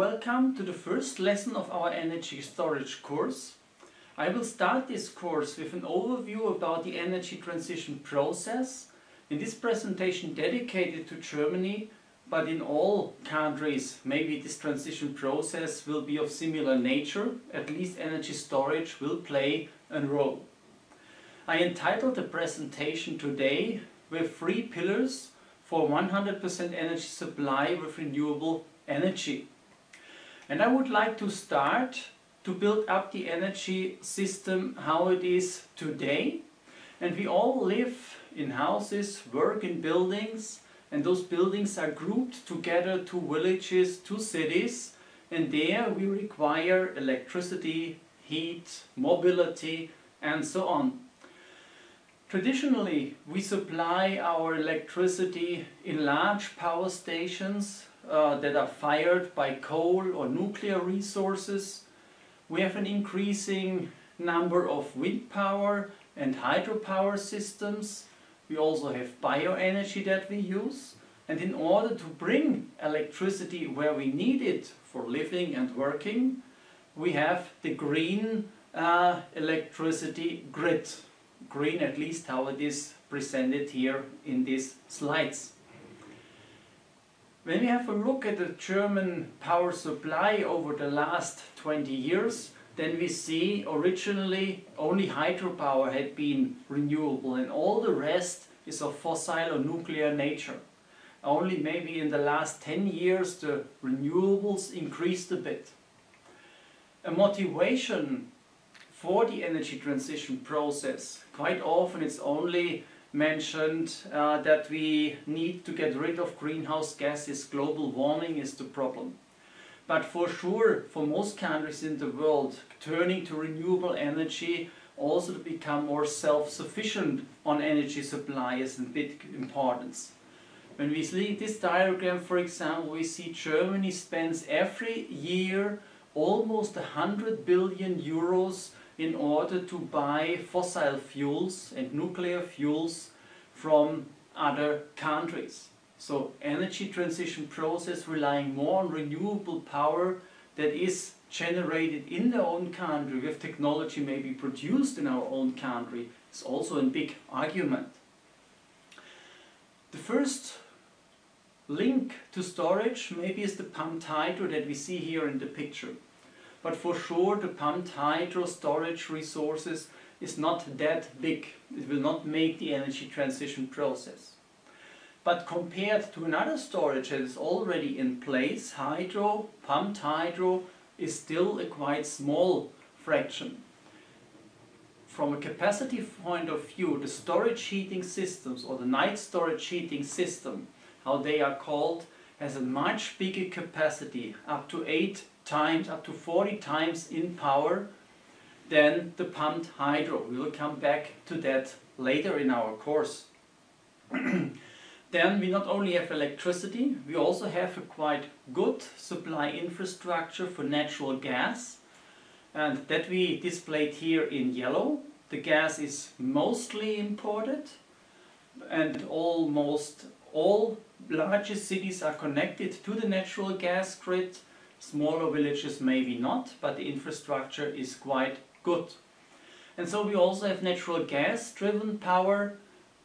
welcome to the first lesson of our energy storage course. I will start this course with an overview about the energy transition process. In this presentation dedicated to Germany, but in all countries, maybe this transition process will be of similar nature. At least energy storage will play a role. I entitled the presentation today with 3 pillars for 100% energy supply with renewable energy. And I would like to start to build up the energy system how it is today. And we all live in houses, work in buildings, and those buildings are grouped together to villages, to cities, and there we require electricity, heat, mobility, and so on. Traditionally, we supply our electricity in large power stations that are fired by coal or nuclear resources. We have an increasing number of wind power and hydropower systems. We also have bioenergy that we use. And in order to bring electricity where we need it for living and working, we have the green electricity grid. Green, at least how it is presented here in these slides. When we have a look at the German power supply over the last 20 years, then we see originally only hydropower had been renewable and all the rest is of fossil or nuclear nature. Only maybe in the last 10 years the renewables increased a bit. A motivation for the energy transition process, quite often it's only mentioned that we need to get rid of greenhouse gases, global warming is the problem. But for sure, for most countries in the world, turning to renewable energy also to become more self-sufficient on energy supply is a big importance. When we see this diagram, for example, we see Germany spends every year almost 100 billion euros in order to buy fossil fuels and nuclear fuels from other countries. So energy transition process relying more on renewable power that is generated in their own country with technology maybe produced in our own country is also a big argument. The first link to storage maybe is the pumped hydro that we see here in the picture. But for sure the pumped hydro storage resources is not that big. It will not make the energy transition process. But compared to another storage that is already in place, hydro, pumped hydro, is still a quite small fraction. From a capacity point of view, the storage heating systems or the night storage heating system, how they are called, has a much bigger capacity, up to 8 times, up to 40 times in power than the pumped hydro. We will come back to that later in our course. Then we not only have electricity, we also have a quite good supply infrastructure for natural gas, and that we displayed here in yellow. The gas is mostly imported and almost all larger cities are connected to the natural gas grid. Smaller villages maybe not, but the infrastructure is quite good. And so we also have natural gas driven power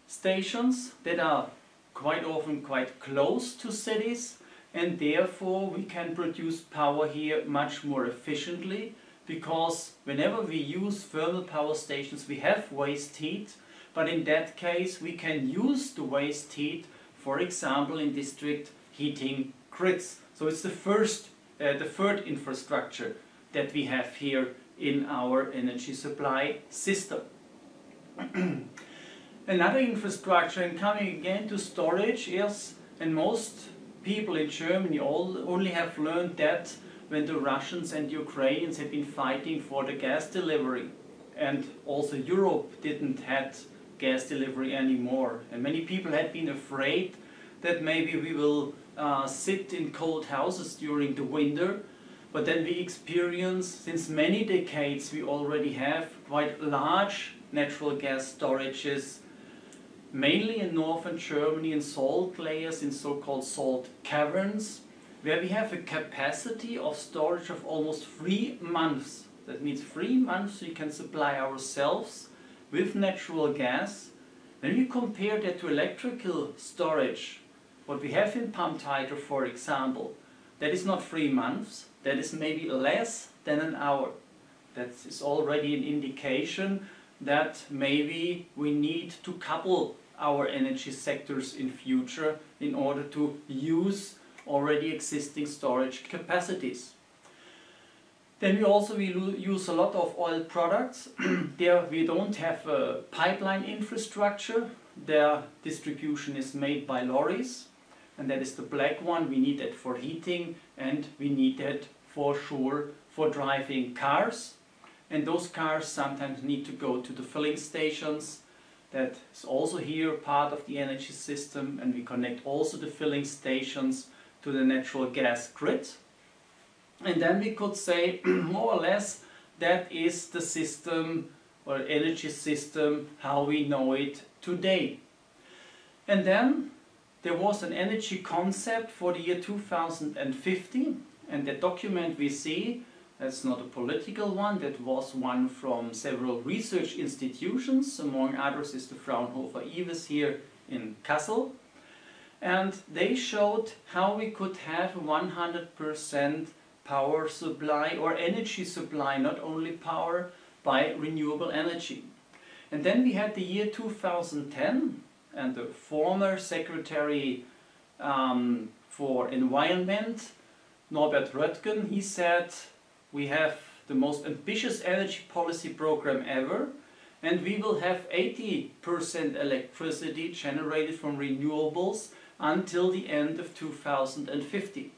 stations that are quite often quite close to cities, and therefore we can produce power here much more efficiently, because whenever we use thermal power stations we have waste heat, but in that case we can use the waste heat, for example in district heating grids. So it's the third infrastructure that we have here in our energy supply system. Another infrastructure, and coming again to storage, is, and most people in Germany only have learned that when the Russians and Ukrainians have been fighting for the gas delivery, and also Europe didn't have gas delivery anymore, and many people had been afraid that maybe we will sit in cold houses during the winter, but then we experience, since many decades we already have quite large natural gas storages, mainly in northern Germany, in salt layers, in so-called salt caverns, where we have a capacity of storage of almost 3 months. That means 3 months we can supply ourselves with natural gas. When you compare that to electrical storage, what we have in pumped hydro, for example, that is not 3 months, that is maybe less than an hour. That is already an indication that maybe we need to couple our energy sectors in future in order to use already existing storage capacities. Then we also use a lot of oil products. There we don't have a pipeline infrastructure. Their distribution is made by lorries, and that is the black one. We need that for heating, and we need that for sure for driving cars. And those cars sometimes need to go to the filling stations. That is also here part of the energy system, and we connect also the filling stations to the natural gas grid. And then we could say more or less that is the system or energy system how we know it today. And then there was an energy concept for the year 2050, and the document we see, that's not a political one, that was one from several research institutions, among others is the Fraunhofer IWES here in Kassel. And they showed how we could have 100% power supply or energy supply, not only power, by renewable energy. And then we had the year 2010, and the former Secretary for Environment, Norbert Röttgen, he said we have the most ambitious energy policy program ever, and we will have 80% electricity generated from renewables until the end of 2050.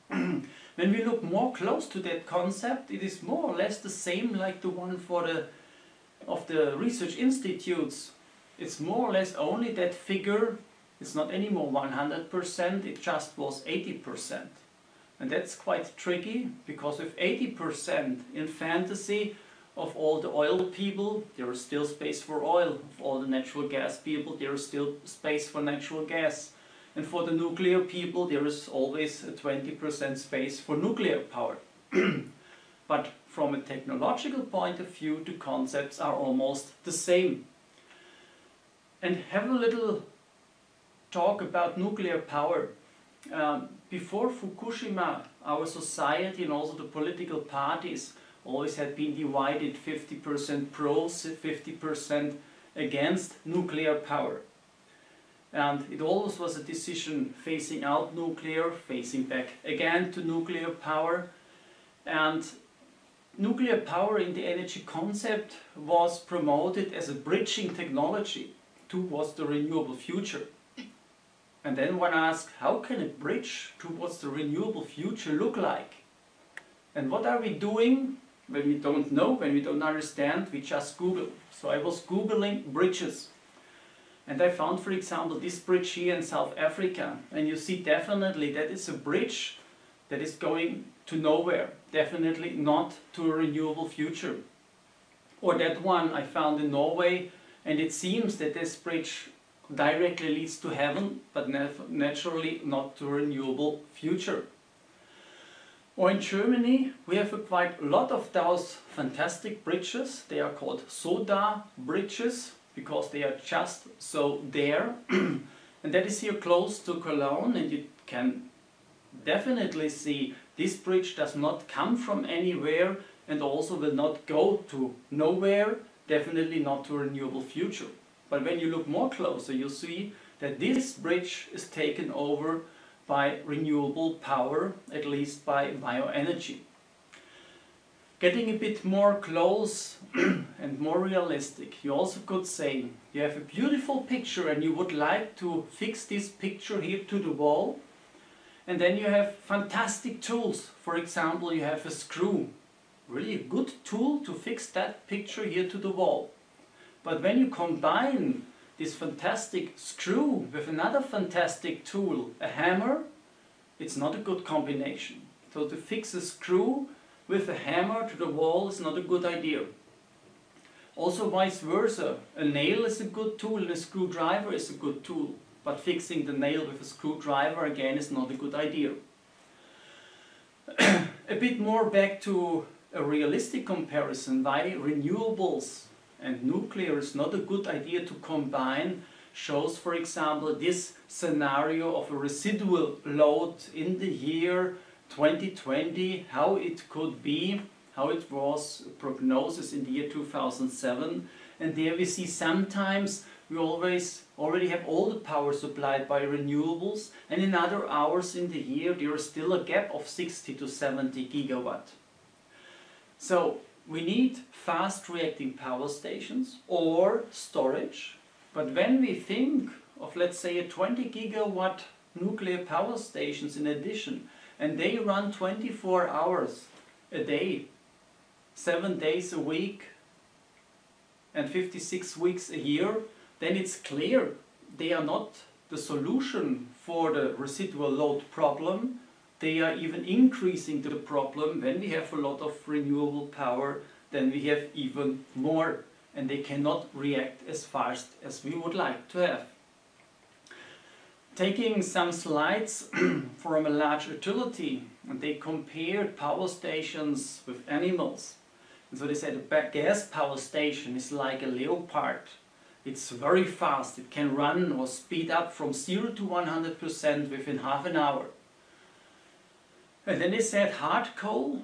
When we look more close to that concept, it is more or less the same like the one for the research institutes. It's more or less only that figure, it's not anymore 100%, it just was 80%. And that's quite tricky, because with 80% in fantasy of all the oil people, there is still space for oil. Of all the natural gas people, there is still space for natural gas. And for the nuclear people, there is always a 20% space for nuclear power. But from a technological point of view, the concepts are almost the same. And have a little talk about nuclear power. Before Fukushima, our society and also the political parties always had been divided 50% pro, 50% against nuclear power. And it always was a decision phasing out nuclear, phasing back again to nuclear power. And nuclear power in the energy concept was promoted as a bridging technology towards the renewable future. And then one asked, how can a bridge towards the renewable future look like? And what are we doing when we don't know, when we don't understand? We just Google. So I was Googling bridges. And I found, for example, this bridge here in South Africa. And you see definitely that is a bridge that is going to nowhere. Definitely not to a renewable future. Or that one I found in Norway, and it seems that this bridge directly leads to heaven, but naturally not to a renewable future. Or in Germany, we have quite a lot of those fantastic bridges. They are called soda bridges, because they are just so there. And that is here close to Cologne, and you can definitely see this bridge does not come from anywhere and also will not go to nowhere, definitely not to a renewable future. But when you look more closer, you see that this bridge is taken over by renewable power, at least by bioenergy. Getting a bit more close and more realistic, you also could say you have a beautiful picture and you would like to fix this picture here to the wall, and then you have fantastic tools. For example, you have a screw, really a good tool to fix that picture here to the wall. But when you combine this fantastic screw with another fantastic tool, a hammer, it's not a good combination. So to fix a screw with a hammer to the wall is not a good idea. Also vice versa, a nail is a good tool and a screwdriver is a good tool, but fixing the nail with a screwdriver again is not a good idea. A bit more back to a realistic comparison, why renewables and nuclear is not a good idea to combine, shows, for example, this scenario of a residual load in the year 2020, how it could be, how it was prognosis in the year 2007. And there we see sometimes we already have all the power supplied by renewables, and in other hours in the year there is still a gap of 60 to 70 gigawatt. So we need fast reacting power stations or storage, but when we think of, let's say, a 20 gigawatt nuclear power stations in addition, and they run 24 hours a day, 7 days a week and 56 weeks a year, then it's clear they are not the solution for the residual load problem. They are even increasing the problem. When we have a lot of renewable power, then we have even more, and they cannot react as fast as we would like to have. Taking some slides from a large utility, and they compared power stations with animals. And so they said a gas power station is like a leopard. It's very fast. It can run or speed up from 0 to 100% within half an hour. And then they said hard coal,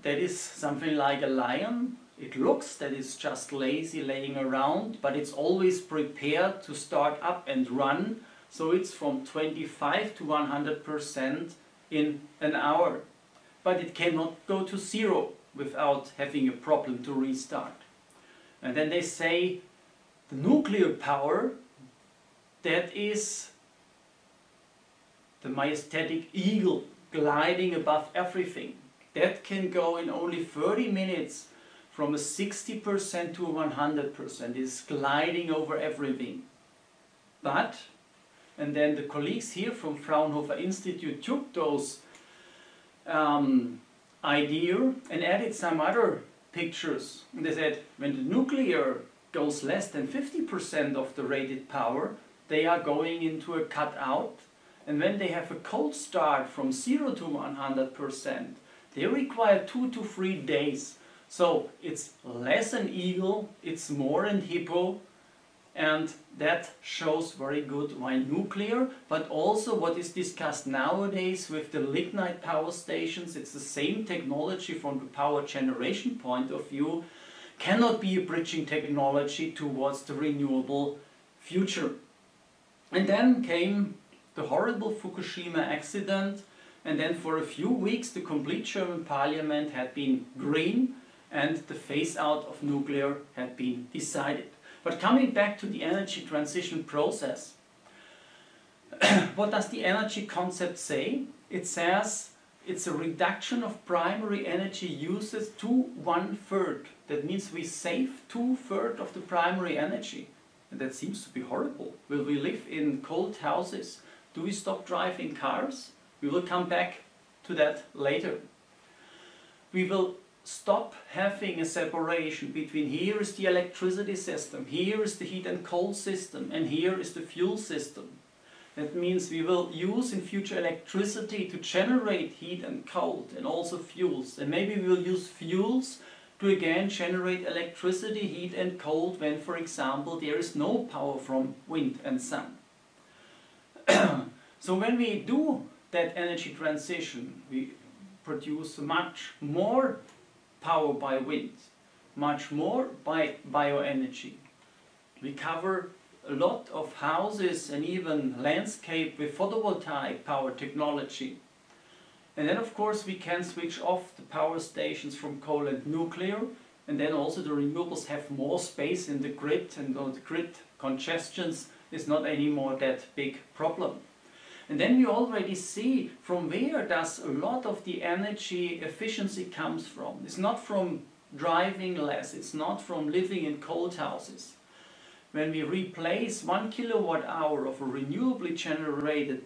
that is something like a lion. It looks that it's just lazy laying around, but it's always prepared to start up and run. So it's from 25 to 100% in an hour. But it cannot go to 0 without having a problem to restart. And then they say the nuclear power, that is the majestic eagle gliding above everything. That can go in only 30 minutes from a 60% to 100%. It's gliding over everything. But, and then the colleagues here from Fraunhofer Institute took those idea and added some other pictures. And they said when the nuclear goes less than 50% of the rated power, they are going into a cutout. And when they have a cold start from 0 to 100%, they require 2 to 3 days. So it's less an eagle, it's more an hippo, and that shows very good why nuclear, but also what is discussed nowadays with the lignite power stations. It's the same technology from the power generation point of view, cannot be a bridging technology towards the renewable future. And then came the horrible Fukushima accident, and then for a few weeks the complete German parliament had been green and the phase out of nuclear had been decided. But coming back to the energy transition process, what does the energy concept say? It says it's a reduction of primary energy uses to 1/3. That means we save 2/3 of the primary energy. And that seems to be horrible. Will we live in cold houses? Do we stop driving cars? We will come back to that later. We will stop having a separation between here is the electricity system, here is the heat and cold system, and here is the fuel system. That means we will use in future electricity to generate heat and cold and also fuels. And maybe we will use fuels to again generate electricity, heat and cold when, for example, there is no power from wind and sun. So when we do that energy transition, we produce much more power by wind, much more by bioenergy. We cover a lot of houses and even landscape with photovoltaic power technology. And then of course we can switch off the power stations from coal and nuclear, and then also the renewables have more space in the grid, and the grid congestions is not anymore that big problem. And then we already see from where does a lot of the energy efficiency comes from. It's not from driving less, it's not from living in cold houses. When we replace 1 kilowatt hour of a renewably generated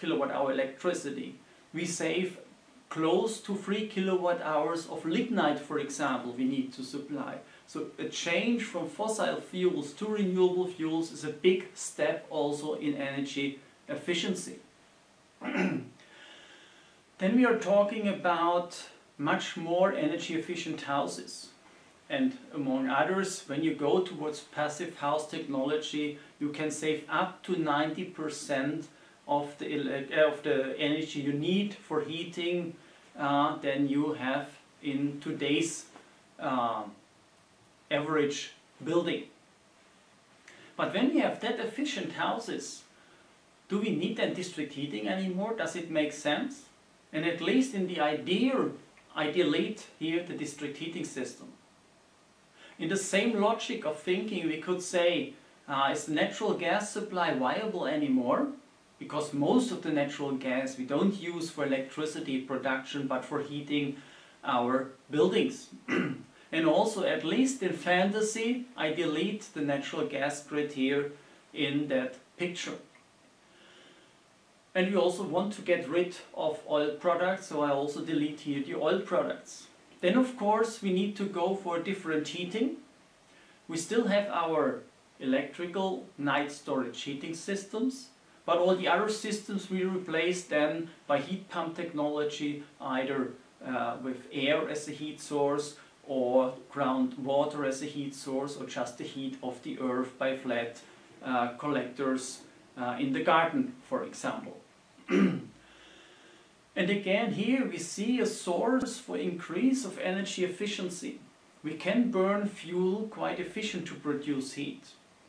kilowatt hour electricity, we save close to 3 kilowatt hours of lignite, for example, we need to supply. So a change from fossil fuels to renewable fuels is a big step also in energy efficiency. Then we are talking about much more energy efficient houses. And among others, when you go towards passive house technology, you can save up to 90% of the energy you need for heating than you have in today's average building. But when we have that efficient houses, do we need then district heating anymore? Does it make sense? And at least in the idea, I delete here the district heating system. In the same logic of thinking, we could say, is the natural gas supply viable anymore? Because most of the natural gas we don't use for electricity production, but for heating our buildings. And also, at least in fantasy, I delete the natural gas grid here in that picture. And we also want to get rid of oil products, so I also delete here the oil products. Then of course we need to go for different heating. We still have our electrical night storage heating systems, but all the other systems we replace then by heat pump technology, either with air as a heat source or groundwater as a heat source, or just the heat of the earth by flat collectors in the garden, for example. And again, here we see a source for increase of energy efficiency. We can burn fuel quite efficient to produce heat.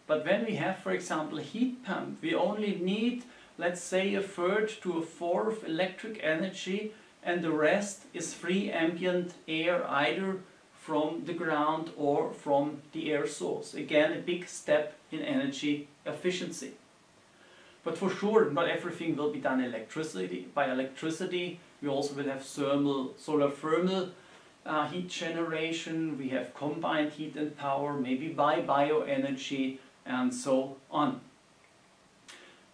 But when we have, for example, a heat pump, we only need, let's say, a third to a fourth electric energy, and the rest is free ambient air, either from the ground or from the air source. Again, a big step in energy efficiency. But for sure, not everything will be done by electricity. We also will have solar thermal heat generation. We have combined heat and power, maybe by bioenergy, and so on.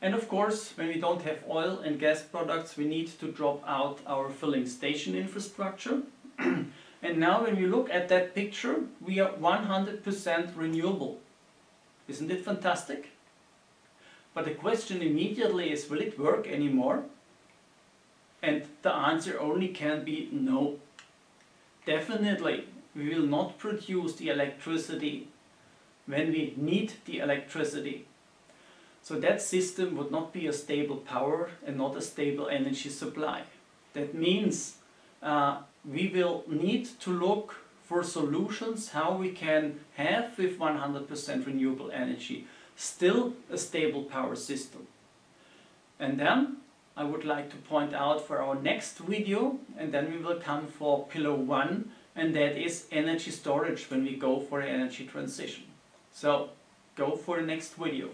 And of course, when we don't have oil and gas products, we need to drop out our filling station infrastructure. And now when we look at that picture, we are 100% renewable. Isn't it fantastic? But the question immediately is, will it work anymore? And the answer only can be no. Definitely, we will not produce the electricity when we need the electricity. So that system would not be a stable power and not a stable energy supply. That means we will need to look for solutions how we can have, with 100% renewable energy, still a stable power system. And then I would like to point out for our next video, and then we will come for pillar 1, and that is energy storage when we go for an energy transition. So go for the next video.